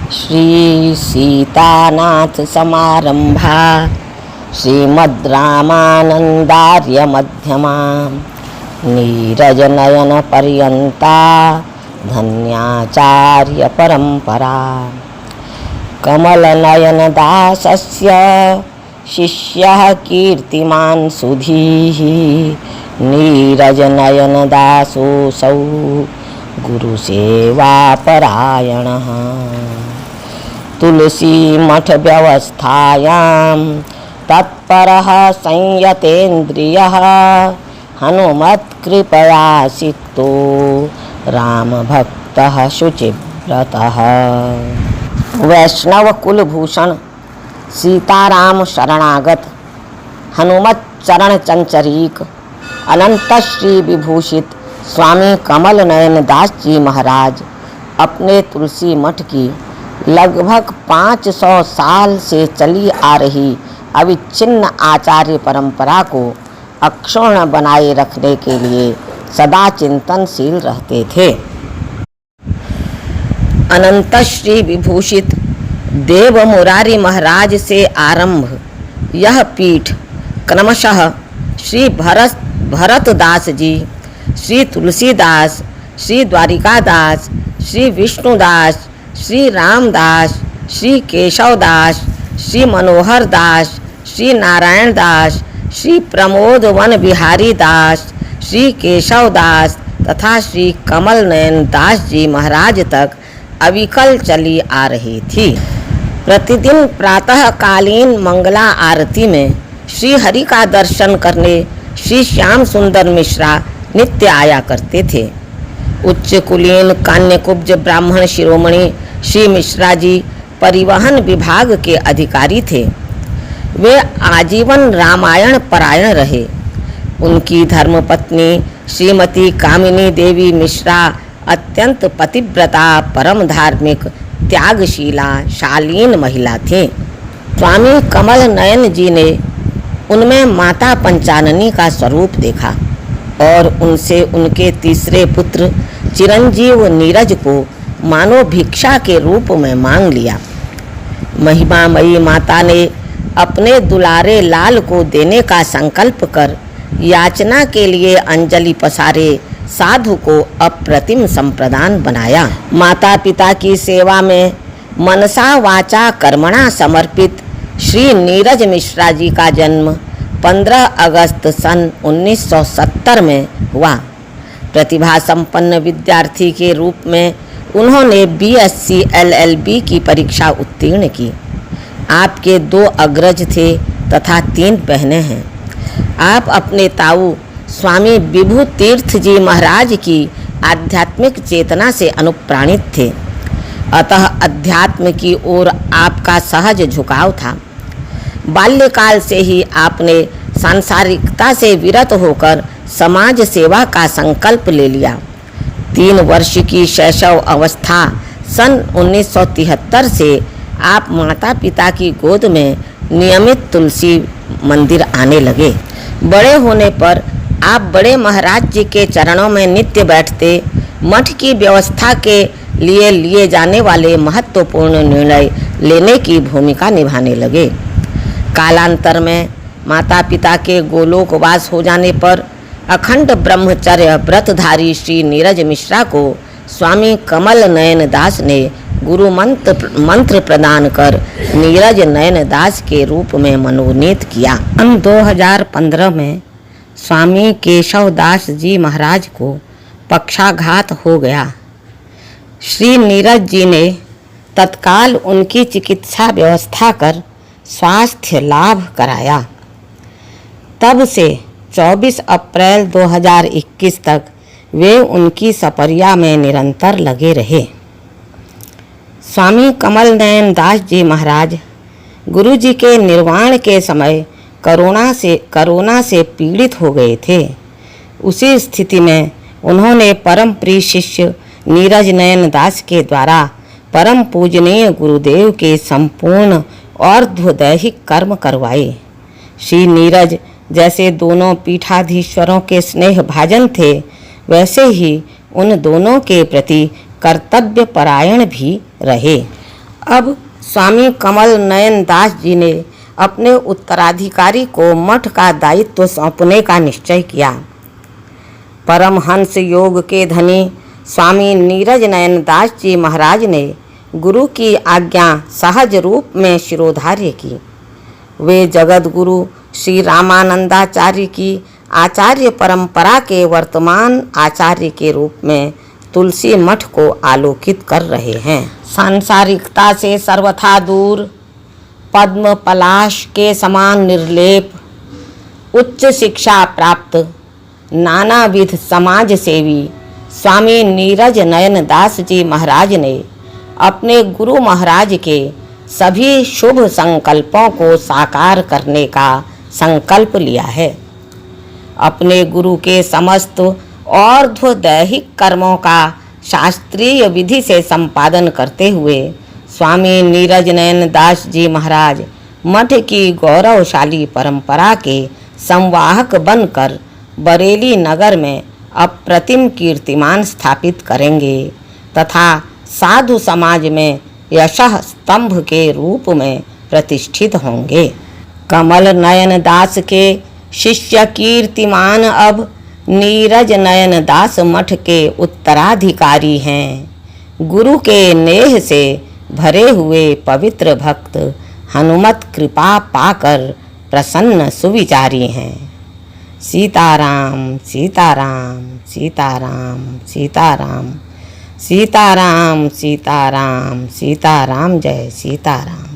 श्री सीतानाथ समारंभा श्रीमद् रामानंदार्य मध्यमा नीरज नयन पर्यंता धन्याचार्य परंपरा। कमल नयन दासस्य शिष्यः कीर्तिमान सुधीः नीरज नयन दासोऽसौ गुरुसेवा परायणः। तुलसी मठ व्यवस्थायां तत्परः संयतेन्द्रियः हनुमत्कृपया सिक्तो रामभक्तः शुचिव्रतः। वैष्णव कुलभूषण सीताराम शरणागत हनुमत चरण चंचरीक अनंत श्री विभूषित स्वामी कमल नयन दास जी महाराज अपने तुलसी मठ की लगभग 500 साल से चली आ रही अविच्छिन्न आचार्य परंपरा को अक्षुण्ण बनाए रखने के लिए सदा चिंतनशील रहते थे। अनंत श्री विभूषित देव मुरारी महाराज से आरंभ यह पीठ क्रमशः श्री भरत दास जी, श्री तुलसीदास, श्री द्वारिकादास, श्री विष्णुदास, श्री रामदास, श्री केशवदास, श्री मनोहर दास, श्री नारायण दास, श्री प्रमोद वन बिहारी दास, श्री केशव दास तथा श्री कमल नयन दास जी महाराज तक अविकल चली आ रही थी। प्रतिदिन प्रातःकालीन मंगला आरती में श्री हरि का दर्शन करने श्री श्याम सुंदर मिश्रा नित्य आया करते थे। उच्च कुलीन कान्यकुब्ज ब्राह्मण शिरोमणि श्री मिश्रा जी परिवहन विभाग के अधिकारी थे। वे आजीवन रामायण परायण रहे। उनकी धर्मपत्नी श्रीमती कामिनी देवी मिश्रा अत्यंत पतिव्रता, परम धार्मिक, त्यागशीला, शालीन महिला थीं। स्वामी कमल नयन जी ने उनमें माता पंचाननी का स्वरूप देखा और उनसे उनके तीसरे पुत्र चिरंजीव नीरज को मानो भिक्षा के रूप में मांग लिया। महिमामयी माता ने अपने दुलारे लाल को देने का संकल्प कर याचना के लिए अंजलि पसारे साधु को अप्रतिम संप्रदान बनाया। माता पिता की सेवा में मनसा वाचा कर्मणा समर्पित श्री नीरज मिश्रा जी का जन्म 15 अगस्त सन 1970 में हुआ। प्रतिभा संपन्न विद्यार्थी के रूप में उन्होंने बीएससी एलएलबी की परीक्षा उत्तीर्ण की। आपके 2 अग्रज थे तथा 3 बहनें हैं। आप अपने ताऊ स्वामी विभु तीर्थ जी महाराज की आध्यात्मिक चेतना से अनुप्राणित थे, अतः अध्यात्म की ओर आपका सहज झुकाव था। बाल्यकाल से ही आपने सांसारिकता से विरत होकर समाज सेवा का संकल्प ले लिया। 3 वर्ष की शैशव अवस्था सन 1973 से आप माता पिता की गोद में नियमित तुलसी मंदिर आने लगे। बड़े होने पर आप बड़े महाराज जी के चरणों में नित्य बैठते, मठ की व्यवस्था के लिए जाने वाले महत्वपूर्ण निर्णय लेने की भूमिका निभाने लगे। कालांतर में माता पिता के गोलोकवास हो जाने पर अखंड ब्रह्मचर्य व्रतधारी श्री नीरज मिश्रा को स्वामी कमल नयन दास ने गुरु मंत्र प्रदान कर नीरज नयन दास के रूप में मनोनीत किया। सन 2015 में स्वामी केशव दास जी महाराज को पक्षाघात हो गया। श्री नीरज जी ने तत्काल उनकी चिकित्सा व्यवस्था कर स्वास्थ्य लाभ कराया। तब से 24 अप्रैल 2021 तक वे उनकी सपरिया में निरंतर लगे रहे। स्वामी कमल नयन दास जी महाराज गुरु जी के निर्वाण के समय कोरोना से पीड़ित हो गए थे। उसी स्थिति में उन्होंने परम प्रिय शिष्य नीरज नयन दास के द्वारा परम पूजनीय गुरुदेव के संपूर्ण अर्धदैहिक कर्म करवाए। श्री नीरज जैसे दोनों पीठाधीश्वरों के स्नेह भाजन थे, वैसे ही उन दोनों के प्रति कर्तव्य परायण भी रहे। अब स्वामी कमल नयन दास जी ने अपने उत्तराधिकारी को मठ का दायित्व सौंपने का निश्चय किया। परमहंस योग के धनी स्वामी नीरज नयन दास जी महाराज ने गुरु की आज्ञा सहज रूप में शिरोधार्य की। वे जगत गुरु श्री रामानंदाचार्य की आचार्य परंपरा के वर्तमान आचार्य के रूप में तुलसी मठ को आलोकित कर रहे हैं। सांसारिकता से सर्वथा दूर, पद्म पलाश के समान निर्लेप, उच्च शिक्षा प्राप्त, नानाविध समाज सेवी स्वामी नीरज नयन दास जी महाराज ने अपने गुरु महाराज के सभी शुभ संकल्पों को साकार करने का संकल्प लिया है। अपने गुरु के समस्त और्ध्व दैहिक कर्मों का शास्त्रीय विधि से संपादन करते हुए स्वामी नीरज नयन दास जी महाराज मठ की गौरवशाली परंपरा के संवाहक बनकर बरेली नगर में अप्रतिम कीर्तिमान स्थापित करेंगे तथा साधु समाज में यशः स्तंभ के रूप में प्रतिष्ठित होंगे। कमल नयन दास के शिष्य कीर्तिमान अब नीरज नयन दास मठ के उत्तराधिकारी हैं। गुरु के नेह से भरे हुए पवित्र भक्त हनुमत कृपा पाकर प्रसन्न सुविचारी हैं। सीताराम सीताराम सीताराम सीताराम सीताराम सीताराम सीताराम जय सीताराम।